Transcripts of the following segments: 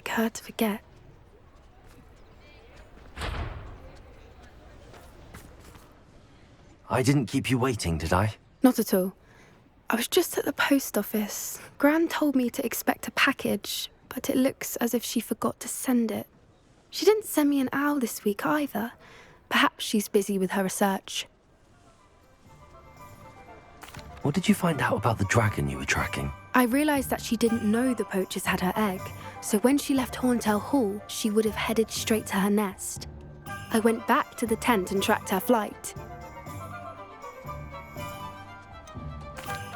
like her to forget. I didn't keep you waiting, did I? Not at all. I was just at the post office. Gran told me to expect a package, but it looks as if she forgot to send it. She didn't send me an owl this week either. Perhaps she's busy with her research. What did you find out about the dragon you were tracking? I realised that she didn't know the poachers had her egg, so when she left Horntail Hall, she would have headed straight to her nest. I went back to the tent and tracked her flight.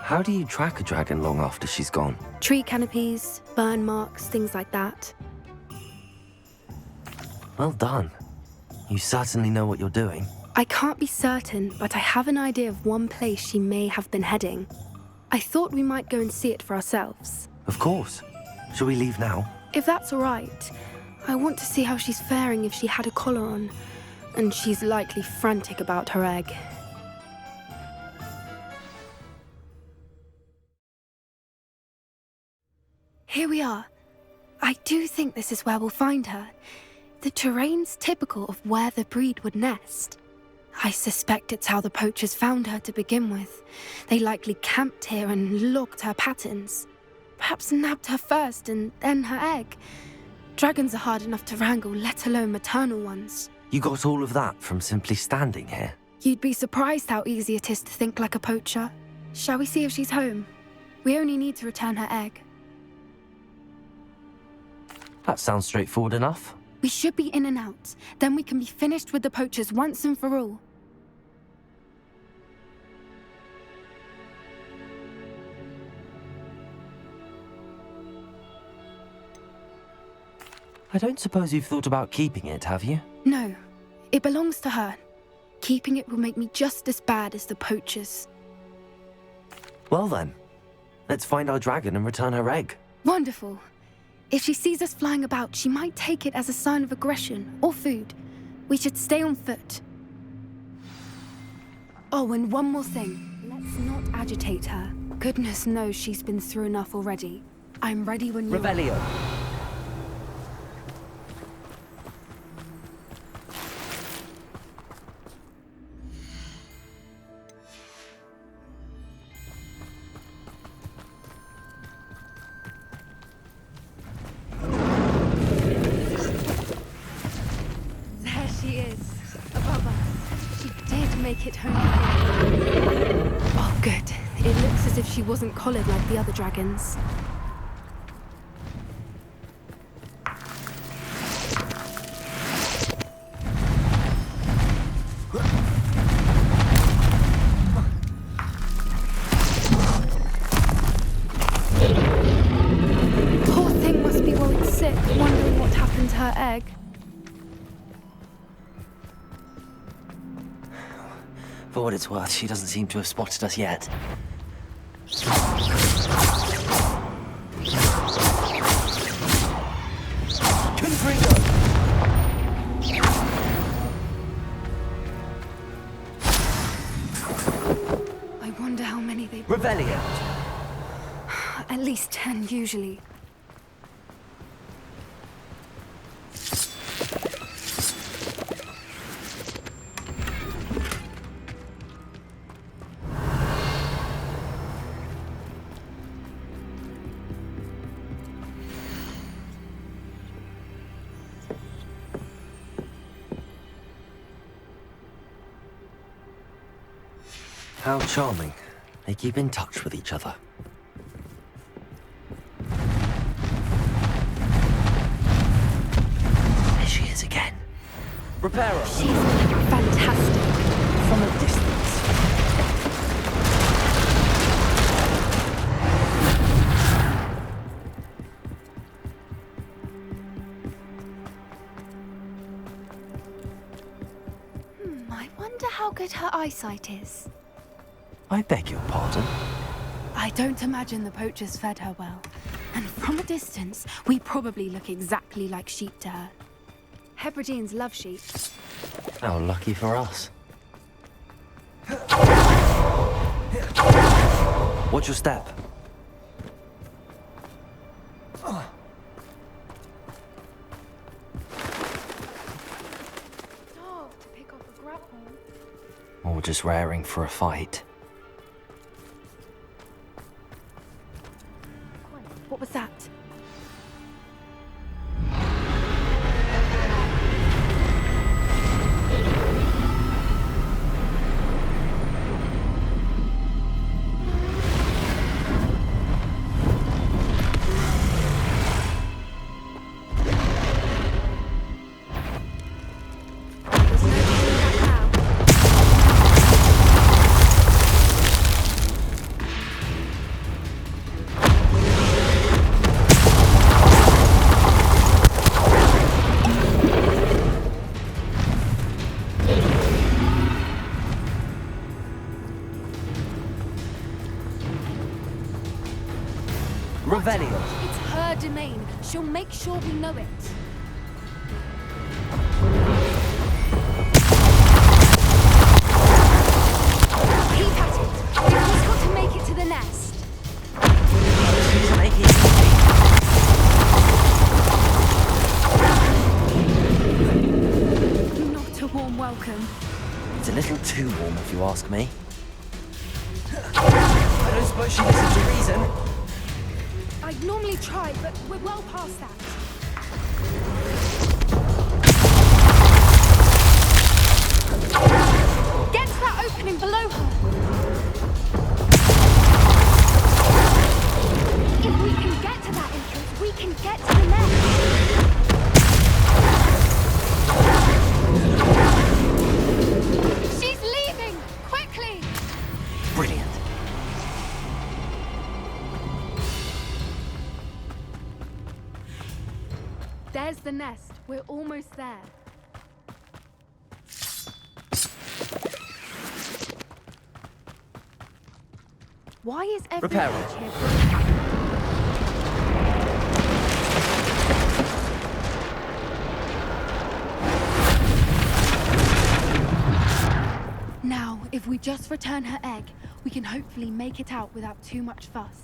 How do you track a dragon long after she's gone? Tree canopies, burn marks, things like that. Well done. You certainly know what you're doing. I can't be certain, but I have an idea of one place she may have been heading. I thought we might go and see it for ourselves. Of course. Shall we leave now? If that's all right. I want to see how she's faring if she had a collar on. And she's likely frantic about her egg. Here we are. I do think this is where we'll find her. The terrain's typical of where the breed would nest. I suspect it's how the poachers found her to begin with. They likely camped here and logged her patterns. Perhaps nabbed her first and then her egg. Dragons are hard enough to wrangle, let alone maternal ones. You got all of that from simply standing here? You'd be surprised how easy it is to think like a poacher. Shall we see if she's home? We only need to return her egg. That sounds straightforward enough. We should be in and out. Then we can be finished with the poachers once and for all. I don't suppose you've thought about keeping it, have you? No, it belongs to her. Keeping it will make me just as bad as the poachers. Well then, let's find our dragon and return her egg. Wonderful. If she sees us flying about, she might take it as a sign of aggression or food. We should stay on foot. Oh, and one more thing. Let's not agitate her. Goodness knows she's been through enough already. I'm ready when you are. Revelio. Make it home. Oh, good. It looks as if she wasn't collared like the other dragons. Poor thing must be worried sick, wondering what happened to her egg. For what it's worth, she doesn't seem to have spotted us yet. Confringo! I wonder how many they... Revelio. At least 10, usually. How charming. They keep in touch with each other. There she is again. Reparo. She's fantastic. From a distance. I wonder how good her eyesight is. I beg your pardon? I don't imagine the poachers fed her well. And from a distance, we probably look exactly like sheep to her. Hebrideans love sheep. How lucky for us. Watch your step. just raring for a fight. What was that? Revelio. It's her domain. She'll make sure we know it. Keep at it. We've just got to make it to the nest. She's making it easy. Not a warm welcome. It's a little too warm if you ask me. I don't suppose she listens to reason. I'd normally try, but we're well past that. Get to that opening below her. If we can get to that entrance, we can get to the nest. She's leaving! Quickly! Brilliant. There's the nest. We're almost there. Why is everyone Reparo. here? Now, if we just return her egg, we can hopefully make it out without too much fuss.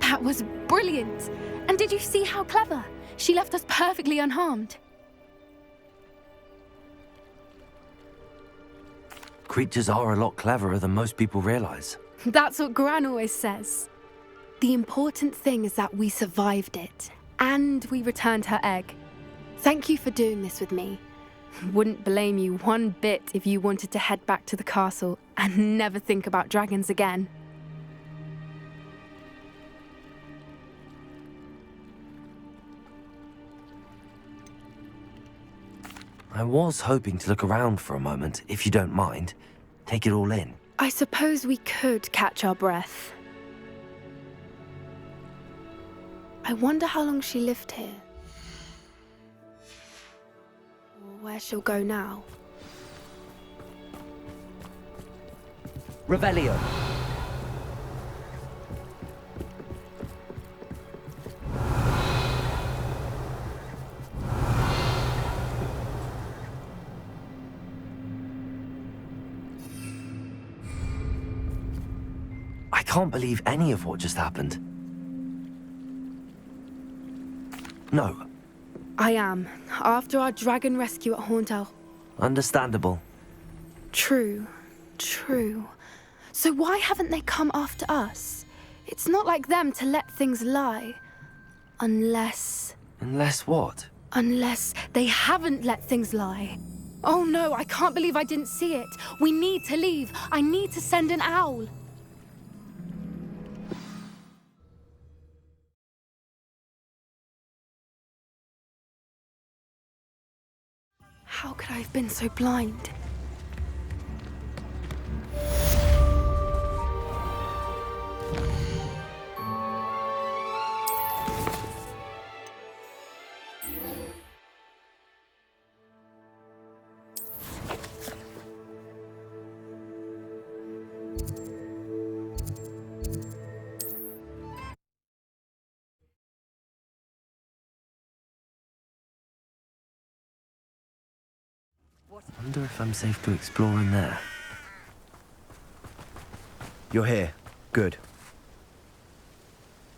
That was brilliant! And did you see how clever? She left us perfectly unharmed. Creatures are a lot cleverer than most people realize. That's what Gran always says. The important thing is that we survived it, and we returned her egg. Thank you for doing this with me. Wouldn't blame you one bit if you wanted to head back to the castle and never think about dragons again. I was hoping to look around for a moment, if you don't mind. Take it all in. I suppose we could catch our breath. I wonder how long she lived here. Or where she'll go now. Revelio. I can't believe any of what just happened. No. I am, after our dragon rescue at Horndale. Understandable. True. So why haven't they come after us? It's not like them to let things lie. Unless Unless what? they haven't let things lie. Oh no, I can't believe I didn't see it. We need to leave. I need to send an owl. How could I have been so blind? Wonder if I'm safe to explore in there. You're here. Good.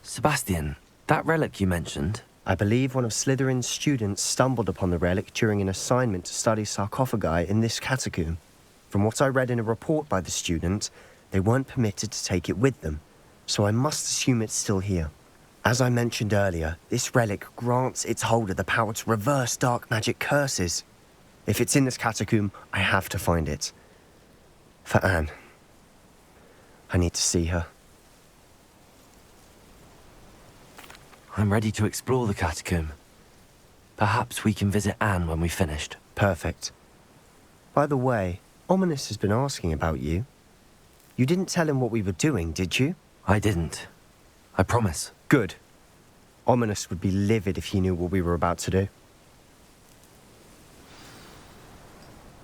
Sebastian, that relic you mentioned, I believe one of Slytherin's students stumbled upon the relic during an assignment to study sarcophagi in this catacomb. From what I read in a report by the student, they weren't permitted to take it with them, so I must assume it's still here. As I mentioned earlier, this relic grants its holder the power to reverse dark magic curses. If it's in this catacomb, I have to find it. For Anne. I need to see her. I'm ready to explore the catacomb. Perhaps we can visit Anne when we've finished. Perfect. By the way, Ominous has been asking about you. You didn't tell him what we were doing, did you? I didn't. I promise. Good. Ominous would be livid if he knew what we were about to do.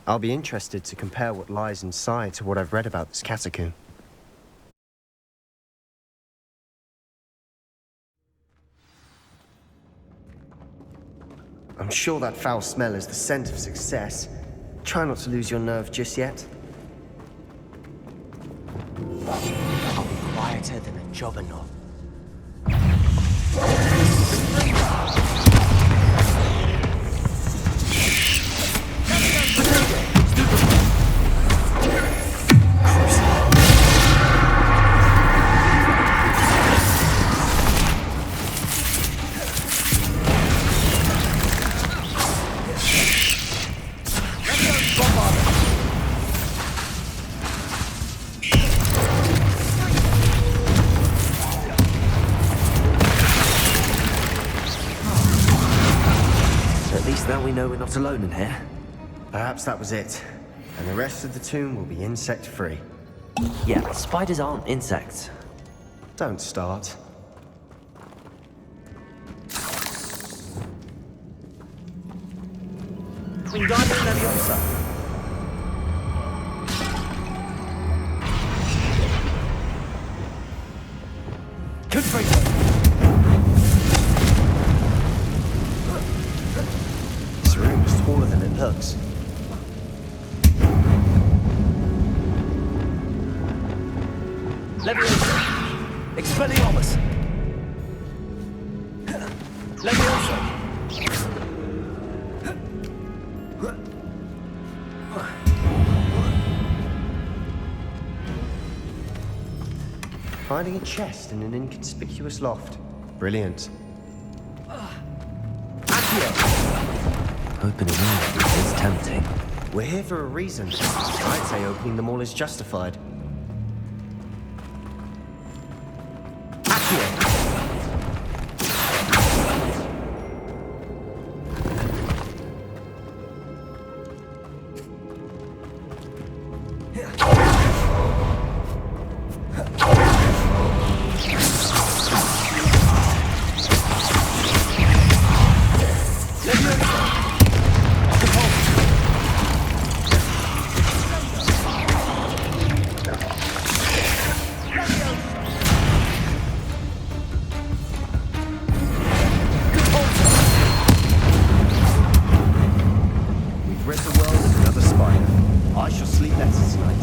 I'll be interested to compare what lies inside to what I've read about this catacomb. I'm sure that foul smell is the scent of success. Try not to lose your nerve just yet. I'll be quieter than a jobberknoll. At least now we know we're not alone in here. Perhaps that was it. And the rest of the tomb will be insect-free. Yeah, spiders aren't insects. Don't start. Wingardium Leviosa. This room is taller than it looks. Leviosa. Expelliarmus. Leviosa. Finding a chest in an inconspicuous loft. Brilliant. Opening all is tempting. We're here for a reason. I'd say opening them all is justified. We've rid the world of another spider. I shall sleep better tonight.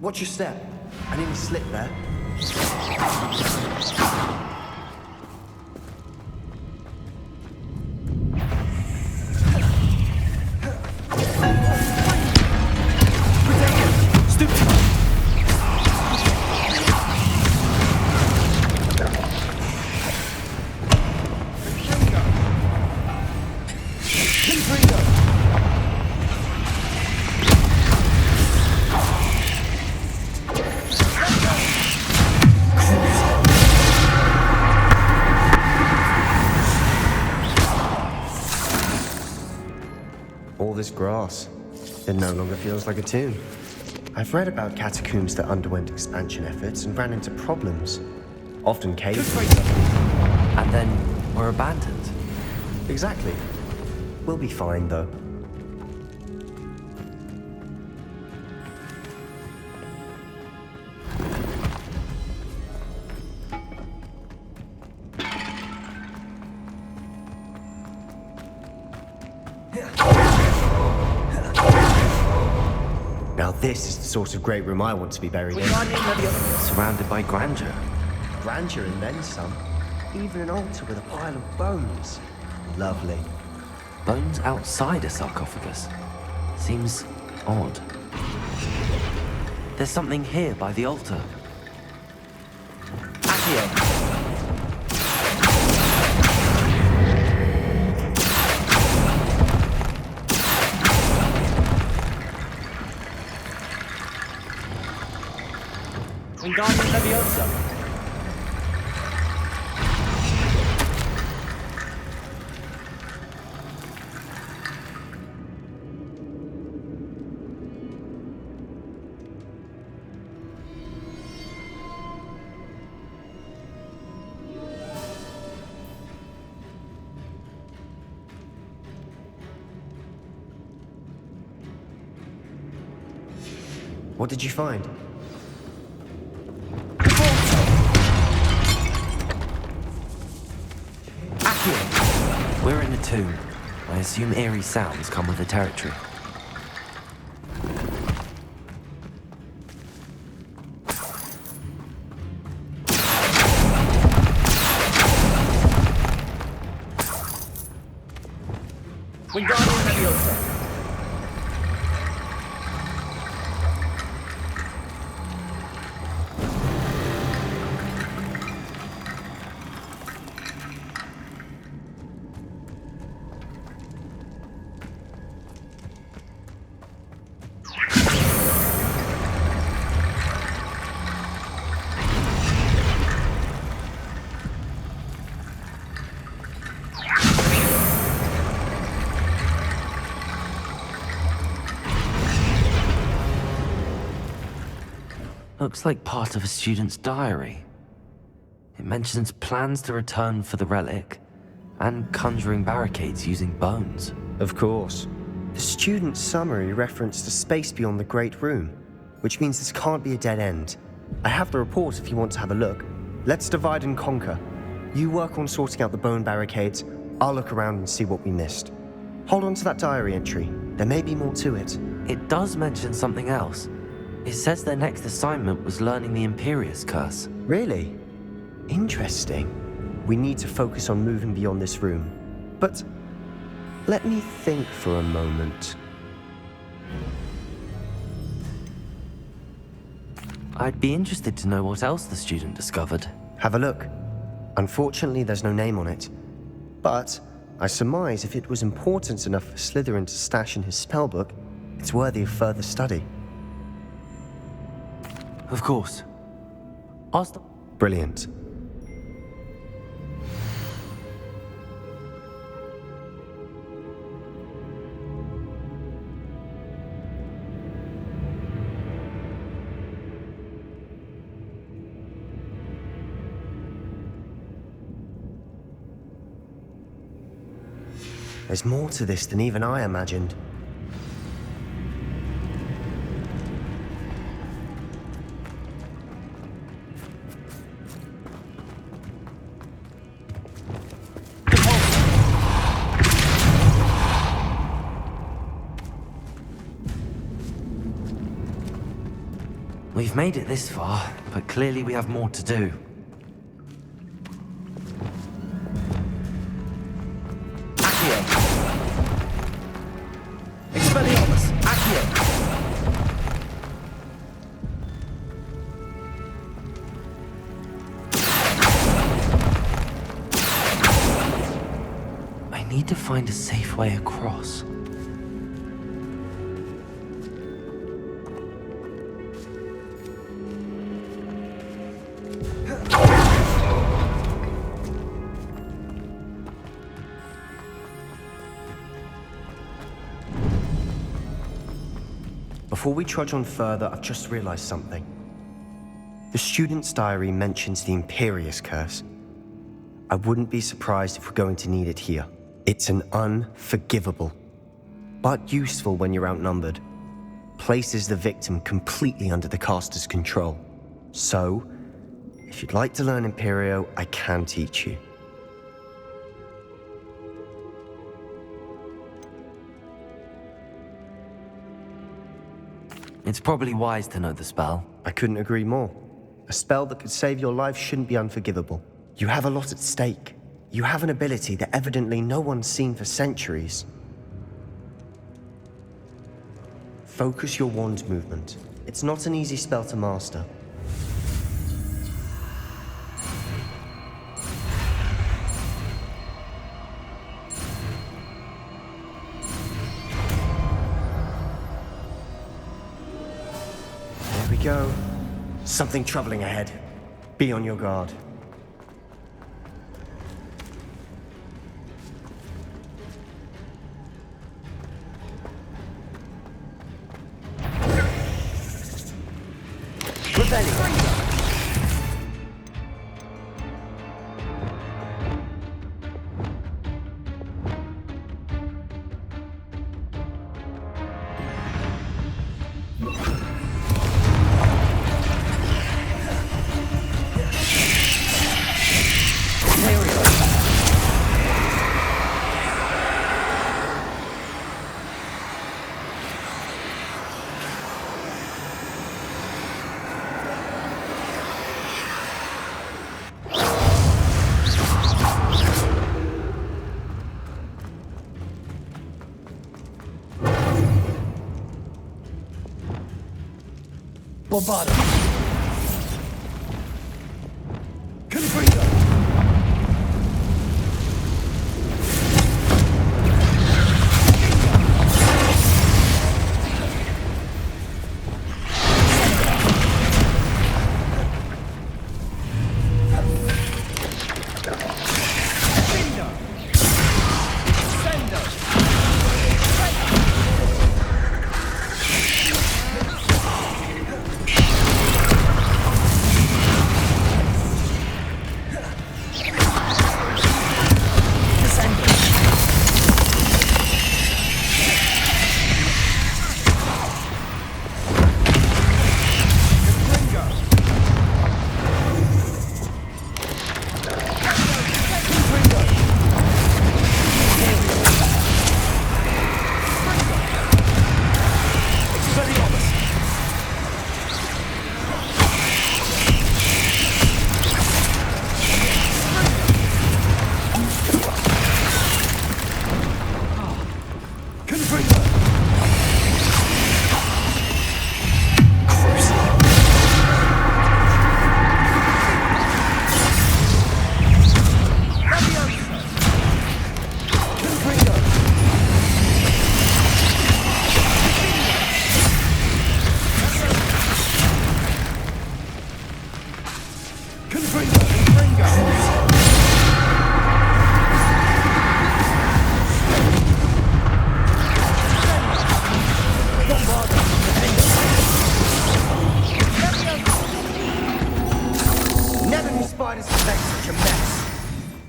Watch your step. I nearly slipped there. All this grass, it no longer feels like a tomb. I've read about catacombs that underwent expansion efforts and ran into problems. Often caves. And then were abandoned. Exactly. We'll be fine, though. Now this is the sort of great room I want to be buried in. Surrounded by grandeur. Grandeur and then some. Even an altar with a pile of bones. Lovely. Bones outside a sarcophagus. Seems odd. There's something here by the altar. Accio! Wingardium Leviosa. What did you find? We're in a tomb. I assume eerie sounds come with the territory. Wingardium Leviosa. Looks like part of a student's diary. It mentions plans to return for the relic and conjuring barricades using bones. Of course. The student's summary referenced a space beyond the Great Room, which means this can't be a dead end. I have the report if you want to have a look. Let's divide and conquer. You work on sorting out the bone barricades. I'll look around and see what we missed. Hold on to that diary entry. There may be more to it. It does mention something else. It says their next assignment was learning the Imperius Curse. Really? Interesting. We need to focus on moving beyond this room. But let me think for a moment. I'd be interested to know what else the student discovered. Have a look. Unfortunately, there's no name on it. But I surmise if it was important enough for Slytherin to stash in his spellbook, it's worthy of further study. Of course. Brilliant. There's more to this than even I imagined. We We've made it this far, but clearly we have more to do. Accio. Expelliarmus. Accio. I need to find a safe way across. Before we trudge on further, I've just realized something. The student's diary mentions the Imperius curse. I wouldn't be surprised if we're going to need it here. It's an unforgivable, but useful when you're outnumbered. Places the victim completely under the caster's control. So, if you'd like to learn Imperio, I can teach you. It's probably wise to know the spell. I couldn't agree more. A spell that could save your life shouldn't be unforgivable. You have a lot at stake. You have an ability that evidently no one's seen for centuries. Focus your wand movement. It's not an easy spell to master. There we go. Something troubling ahead. Be on your guard. Bombarda. Confringo.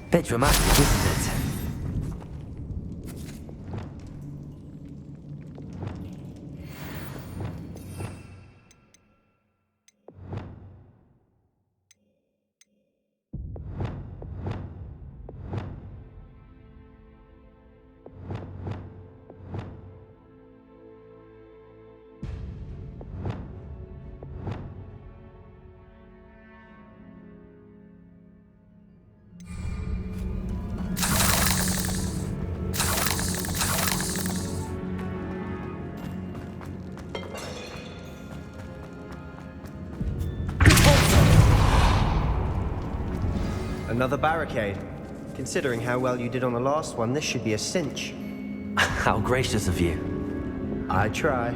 Bit dramatic, isn't it? Another barricade. Considering how well you did on the last one, this should be a cinch. How gracious of you. I try.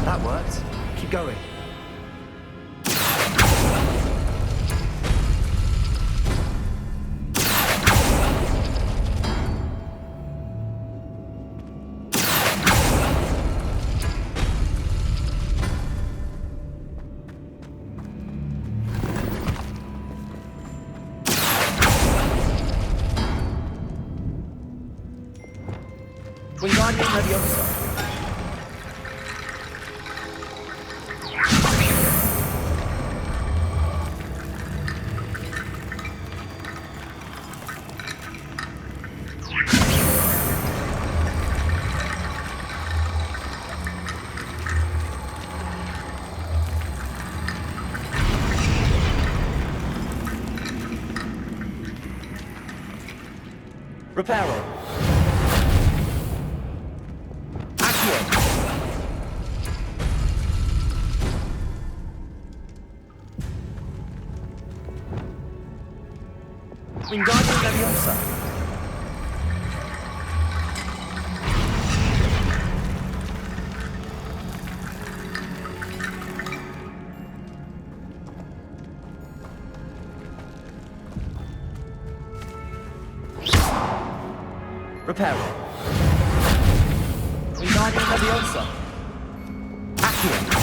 That worked. Keep going. Wingardium Leviosa. Reparo. Wingardium Leviosa. Reparo. Wingardium Leviosa. Accio.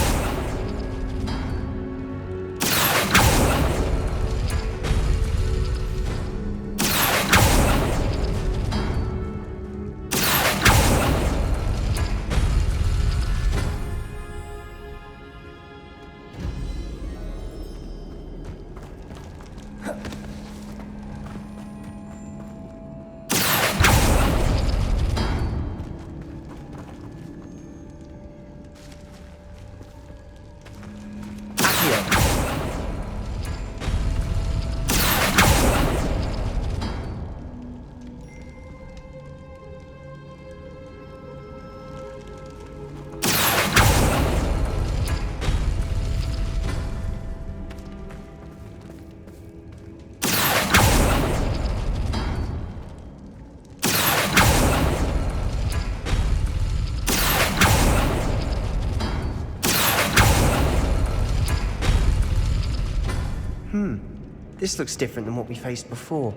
This looks different than what we faced before.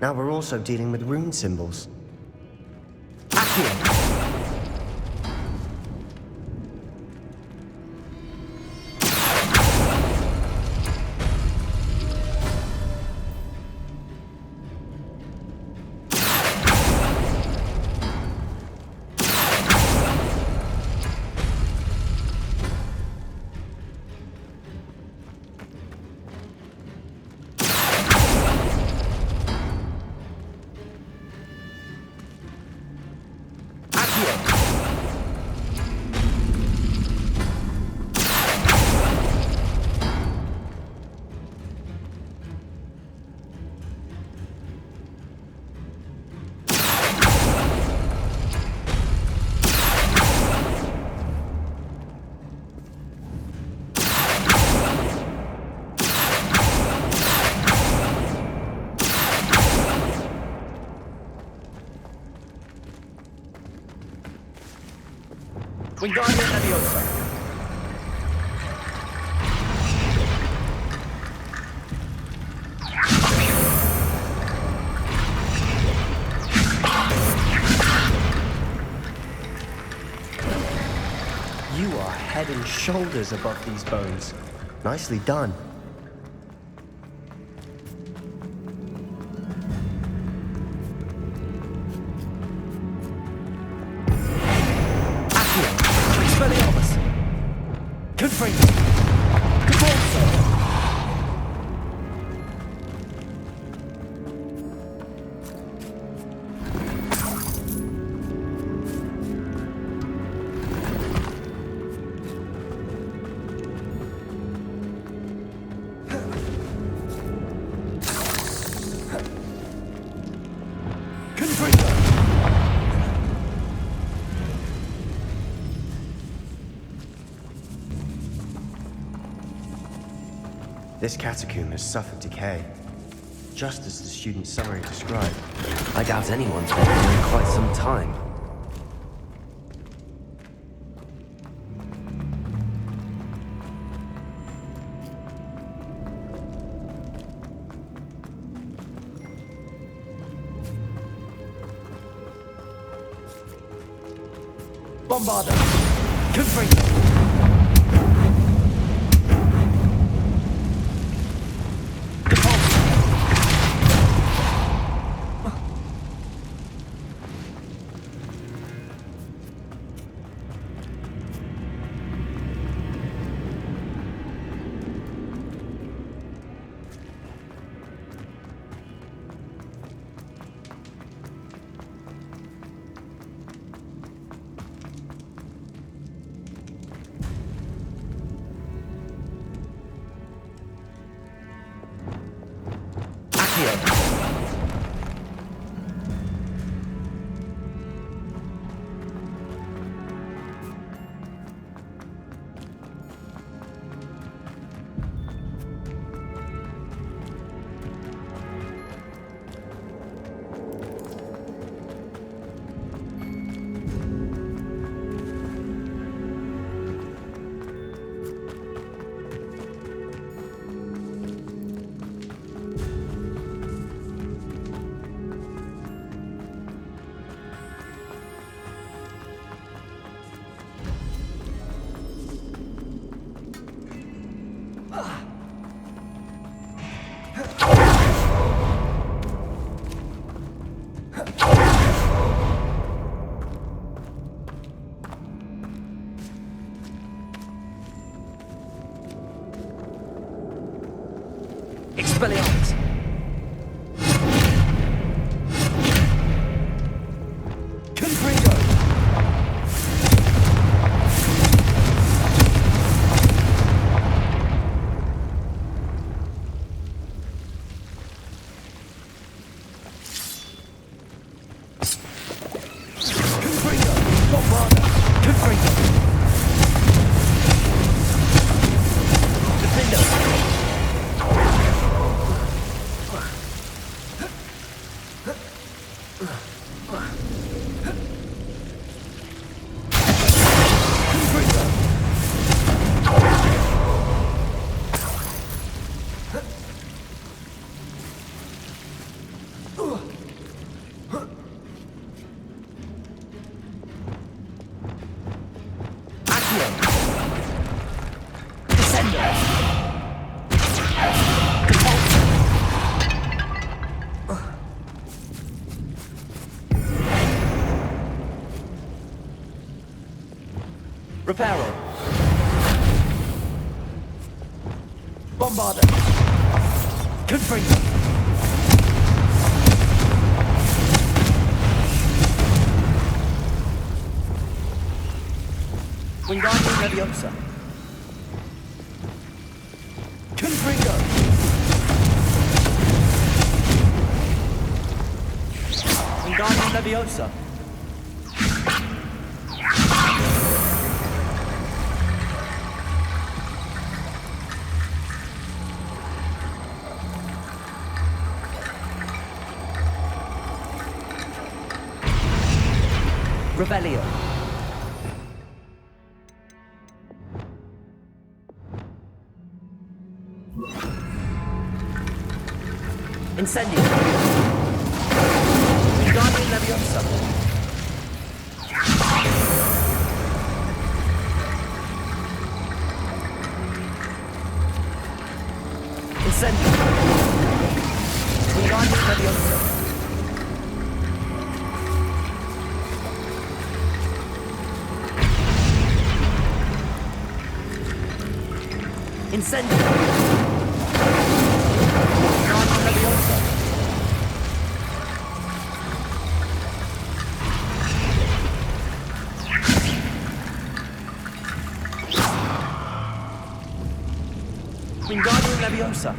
Now we're also dealing with rune symbols. Accio. Wingardium Leviosa. You are head and shoulders above these bones. Nicely done. Expelliarmus. Confringo. Convulso. This catacomb has suffered decay, just as the student's summary described. I doubt anyone's been here in quite some time. Bombarder! Confringo! Expelliarmus! Confringo! Confringo! Bombarder! Confringo! Defendo! Reparo. Bombarder. Confringo. Wingardium Leviosa. Confringo. Wingardium Leviosa. Revelio. Incendio. Wingardium Leviosa. Incendio. Wingardium Leviosa. Incendio! Wingardium Leviosa! Wingardium Leviosa!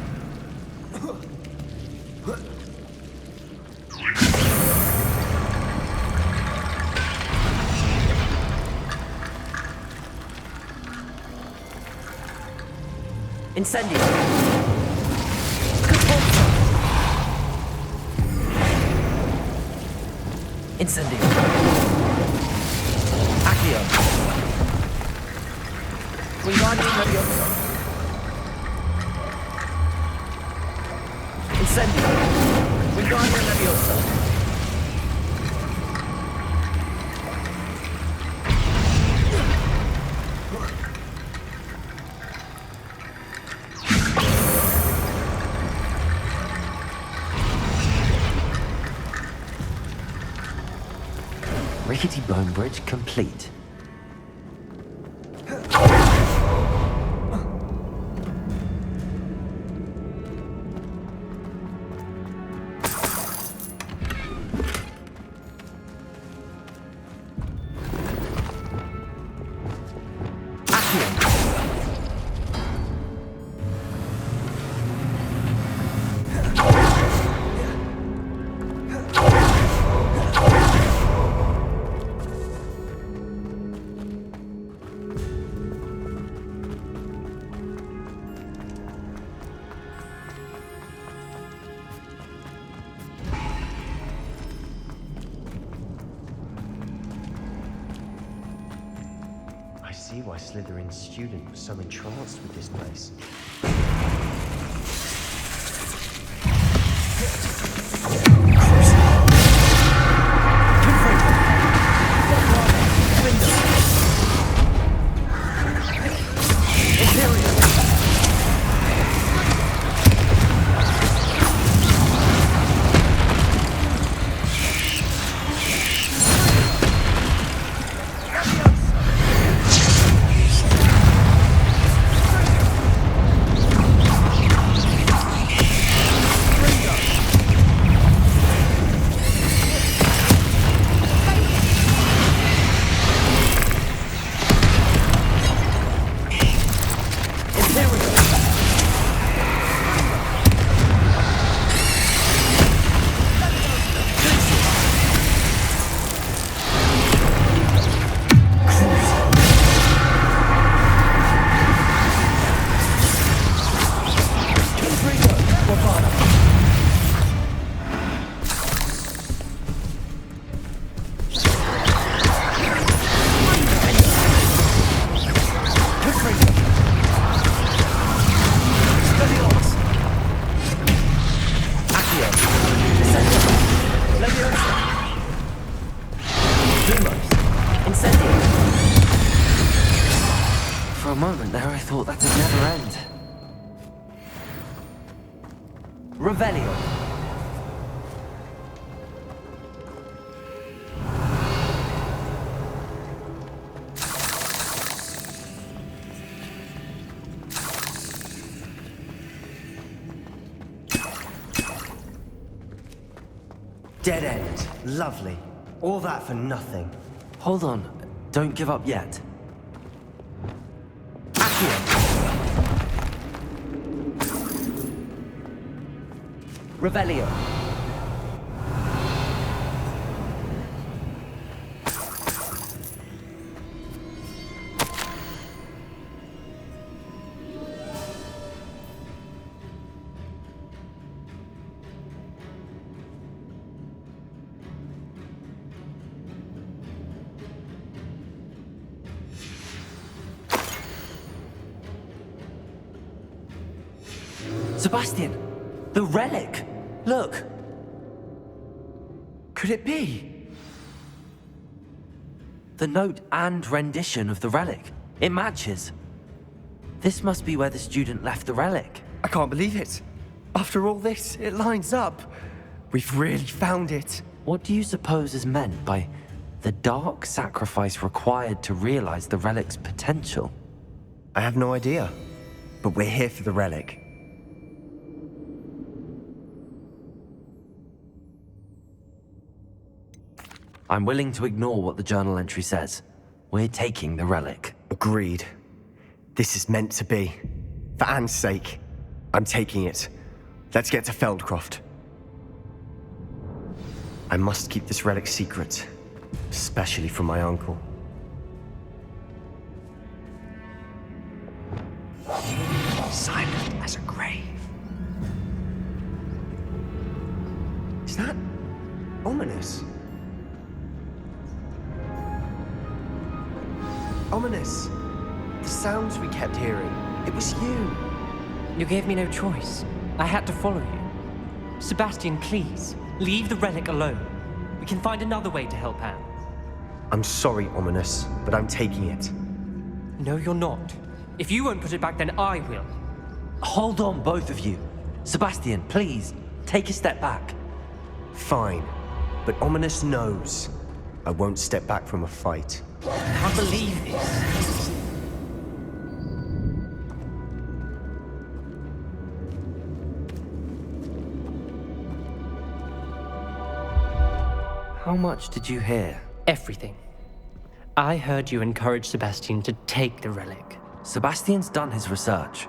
Incendio! Incendio. Accio. Wingardium Leviosa. Incendio. Wingardium Leviosa. Rickety bone bridge complete. I see why Slytherin's student was so entranced with this place. For a moment there, I thought that'd never end. Revelio. Dead end. Lovely. All that for nothing. Hold on. Don't give up yet. Revelio. Sebastian! The relic! Look! Could it be? The note and rendition of the relic. It matches. This must be where the student left the relic. I can't believe it. After all this, it lines up. We've really found it. What do you suppose is meant by the dark sacrifice required to realize the relic's potential? I have no idea. But we're here for the relic. I'm willing to ignore what the journal entry says. We're taking the relic. Agreed. This is meant to be. For Anne's sake, I'm taking it. Let's get to Feldcroft. I must keep this relic secret, especially from my uncle. Silent as a grave. Is that ominous? Ominous! The sounds we kept hearing, it was you! You gave me no choice. I had to follow you. Sebastian, please, leave the relic alone. We can find another way to help Anne. I'm sorry, Ominous, but I'm taking it. No, you're not. If you won't put it back, then I will. Hold on, both of you. Sebastian, please, take a step back. Fine, but Ominous knows I won't step back from a fight. I can't believe this. How much did you hear? Everything. I heard you encourage Sebastian to take the relic. Sebastian's done his research.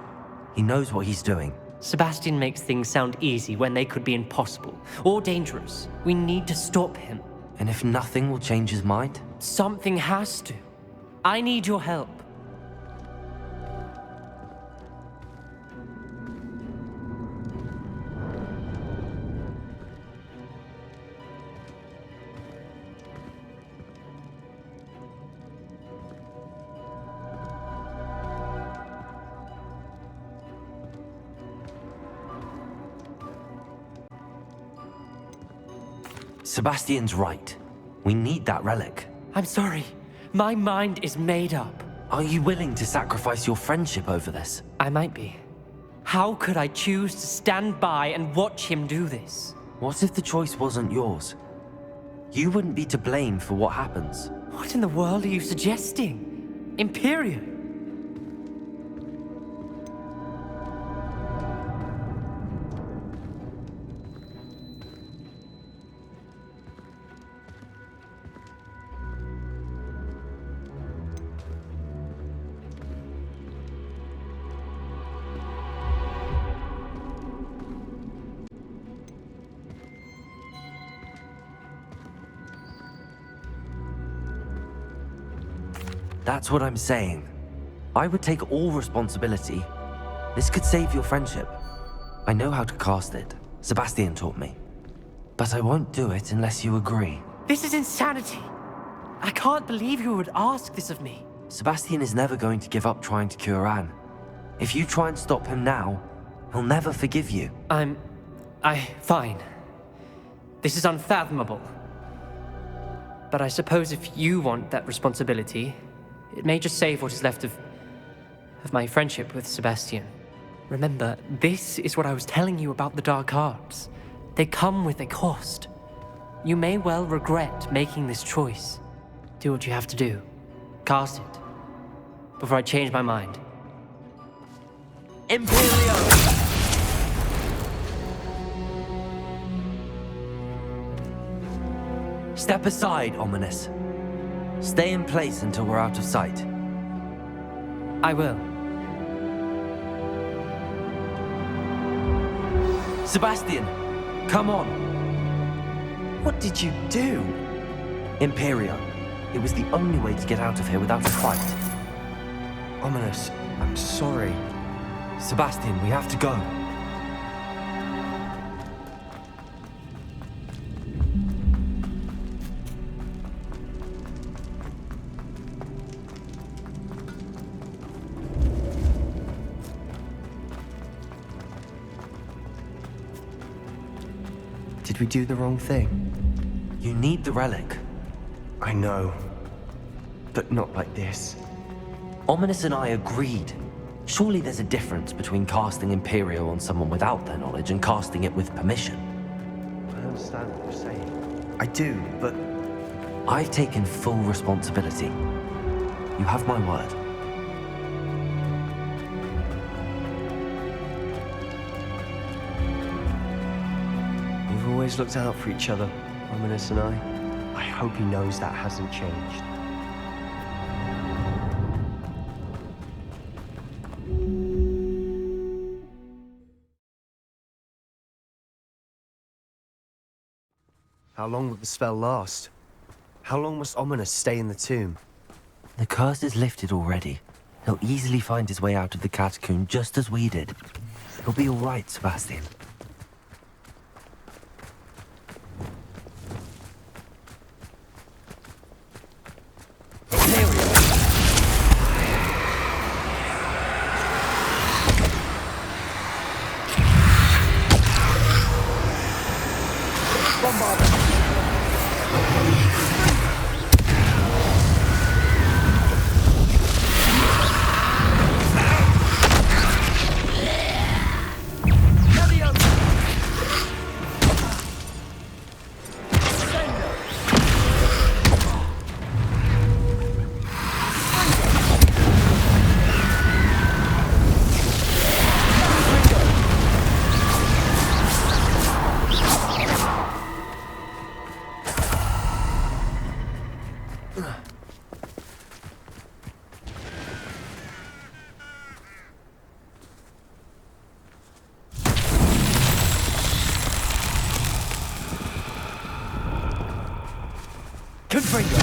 He knows what he's doing. Sebastian makes things sound easy when they could be impossible or dangerous. We need to stop him. And if nothing will change his mind? Something has to. I need your help. Sebastian's right. We need that relic. I'm sorry. My mind is made up. Are you willing to sacrifice your friendship over this? I might be. How could I choose to stand by and watch him do this? What if the choice wasn't yours? You wouldn't be to blame for what happens. What in the world are you suggesting? Imperium? That's what I'm saying. I would take all responsibility. This could save your friendship. I know how to cast it. Sebastian taught me. But I won't do it unless you agree. This is insanity. I can't believe you would ask this of me. Sebastian is never going to give up trying to cure Anne. If you try and stop him now, he'll never forgive you. Fine. This is unfathomable. But I suppose if you want that responsibility, it may just save what is left of my friendship with Sebastian. Remember, this is what I was telling you about the dark arts. They come with a cost. You may well regret making this choice. Do what you have to do. Cast it. Before I change my mind. Imperio! Step aside, Ominous. Stay in place until we're out of sight. I will. Sebastian, come on. What did you do? Imperio. It was the only way to get out of here without a fight. Ominous, I'm sorry. Sebastian, we have to go. Did we do the wrong thing? You need the relic. I know. But not like this. Ominous and I agreed. Surely there's a difference between casting Imperio on someone without their knowledge and casting it with permission. I understand what you're saying. I do, but... I've taken full responsibility. You have my word. We've always looked out for each other, Ominous and I. I hope he knows that hasn't changed. How long will the spell last? How long must Ominous stay in the tomb? The curse is lifted already. He'll easily find his way out of the catacomb just as we did. He'll be all right, Sebastian. Imperio! Confringo.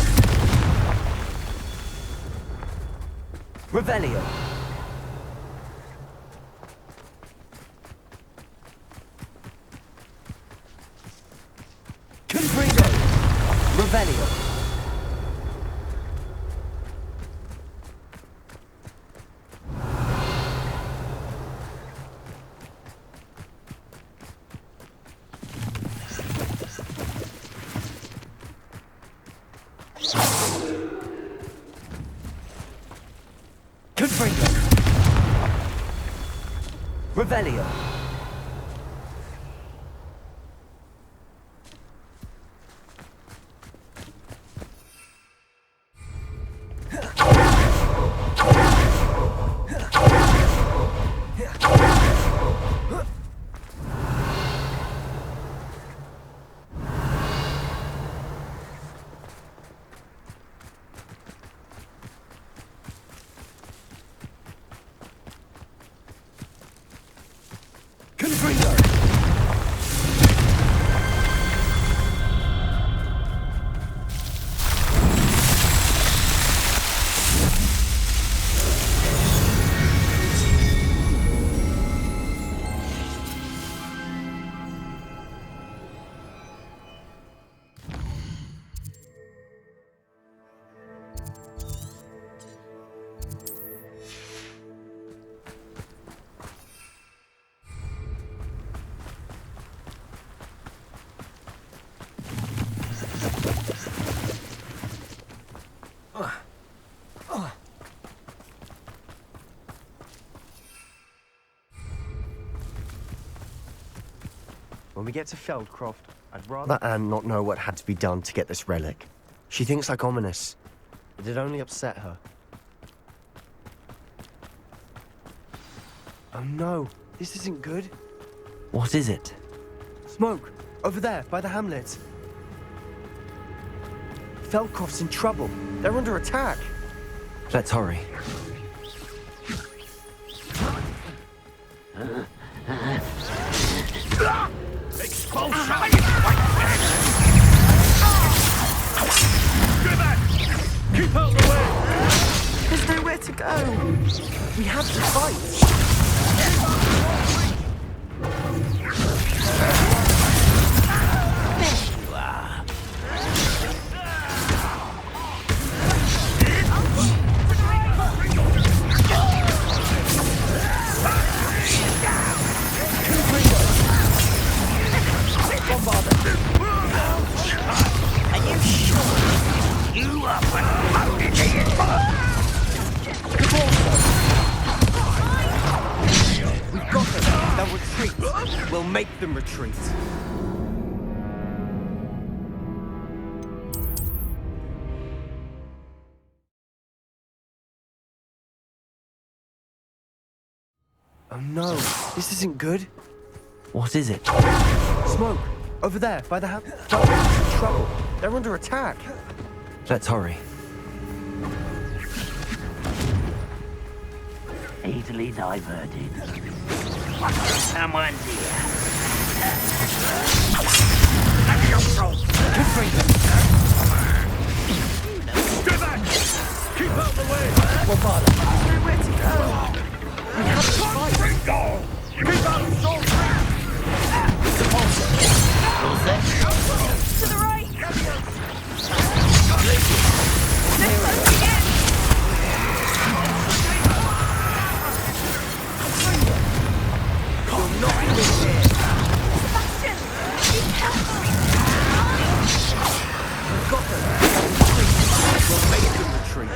Revelio. Confringo. Revelio. Confringo. Revelio. Confringo. When we get to Feldcroft, I'd rather Anne not know what had to be done to get this relic. She thinks like ominous. It'd only upset her. Oh no, this isn't good. What is it? Smoke! Over there, by the hamlet. Feldcroft's in trouble. They're under attack. Let's hurry. Keep out the way! There's nowhere to go. We have to fight. We've got them. They'll retreat. We'll make them retreat. Oh no, this isn't good. What is it? Smoke! Over there, by the hamlet. Feldcroft's in trouble. They're under attack. Let's hurry. Easily diverted. Someone's here. Stay back! Keep out the way! Bombarda. There's nowhere to go. We have to fight. Confringo! Keep out of soul! To the right! Let's go again! You're not in this here. Sebastian! Be careful! We've got them. We'll make them retreat.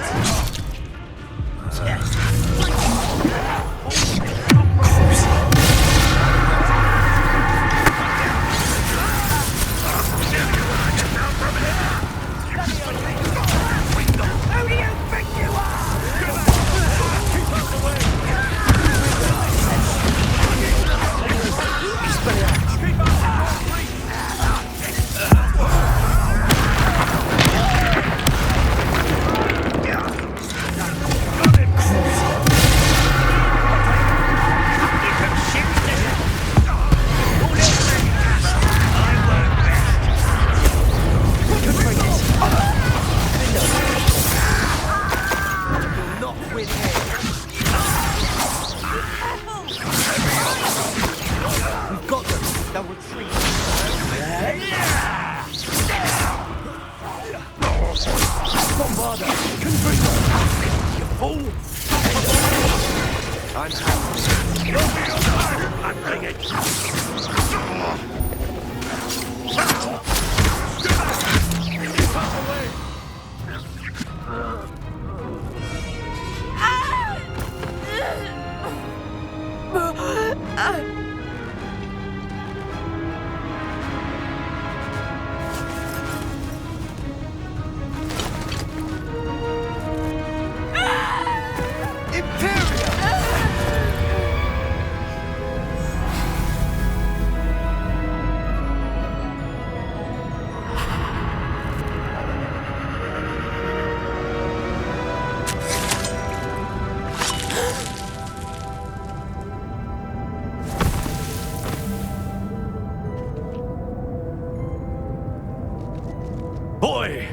Boy!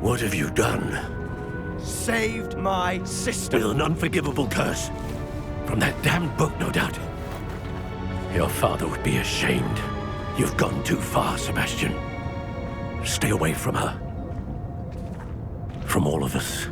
What have you done? Saved my sister. With an unforgivable curse. From that damned book, no doubt. Your father would be ashamed. You've gone too far, Sebastian. Stay away from her. From all of us.